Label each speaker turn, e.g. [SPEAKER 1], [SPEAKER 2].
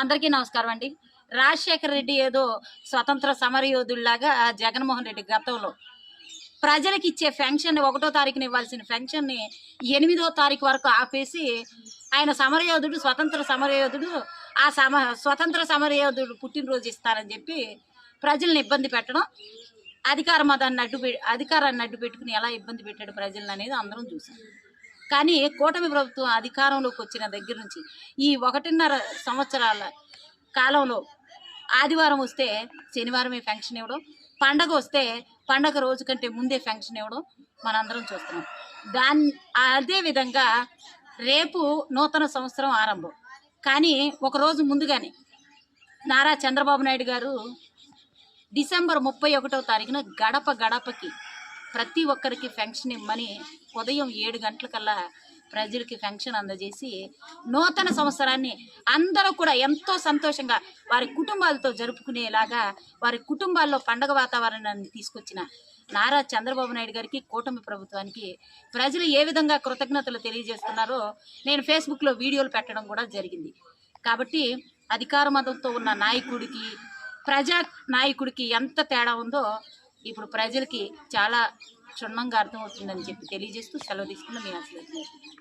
[SPEAKER 1] అందరికీ నమస్కారం అండి. రాజశేఖర రెడ్డి ఏదో స్వతంత్ర సమరయోధుల్లాగా జగన్మోహన్ రెడ్డి గతంలో ప్రజలకి ఇచ్చే పెన్షన్ 1 తారీఖున ఇవ్వాల్సిన పెన్షన్‌ని 8 తారీఖు వరకు ఆపేసి ఆయన సమరయోధుడు, స్వతంత్ర సమరయోధుడు. ఆ స్వతంత్ర సమరయోధుడు పుట్టినరోజు ఇస్తారని చెప్పి ప్రజల్ని ఇబ్బంది పెట్టడం, అధికారాన్ని అడ్డు పెట్టుకుని ఎలా ఇబ్బంది పెట్టాడు ప్రజలననేది అందరం చూసాం. కానీ కూటమి ప్రభుత్వం అధికారంలోకి వచ్చిన దగ్గర నుంచి ఈ 1.5 సంవత్సరాల కాలంలో ఆదివారం వస్తే శనివారమే ఫంక్షన్ ఇవ్వడం, పండగ వస్తే పండగ రోజు కంటే ముందే ఫంక్షన్ ఇవ్వడం మనందరం చూస్తున్నాం. అదే విధంగా రేపు నూతన సంవత్సరం ఆరంభం. కానీ ఒకరోజు ముందుగానే నారా చంద్రబాబు నాయుడు గారు డిసెంబర్ 31వ తారీఖున గడప గడపకి ప్రతి ఒక్కరికి ఫంక్షన్ ఇమ్మని ఉదయం 7 గంటలకల్లా ప్రజలకి ఫంక్షన్ అందజేసి నూతన సంవత్సరాన్ని అందరూ కూడా ఎంతో సంతోషంగా వారి కుటుంబాలతో జరుపుకునేలాగా వారి కుటుంబాల్లో పండగ వాతావరణాన్ని తీసుకొచ్చిన నారా చంద్రబాబు నాయుడు గారికి, కూటమి ప్రభుత్వానికి ప్రజలు ఏ విధంగా కృతజ్ఞతలు తెలియజేస్తున్నారో నేను ఫేస్బుక్లో వీడియోలు పెట్టడం కూడా జరిగింది. కాబట్టి అధికార మతంతో ఉన్న నాయకుడికి, ప్రజా నాయకుడికి ఎంత తేడా ఉందో ఇప్పుడు ప్రజలకి చాలా క్షుణ్ణంగా అర్థమవుతుందని చెప్పి తెలియజేస్తూ సెలవు తీసుకున్న మీ ఆశీర్వాదం.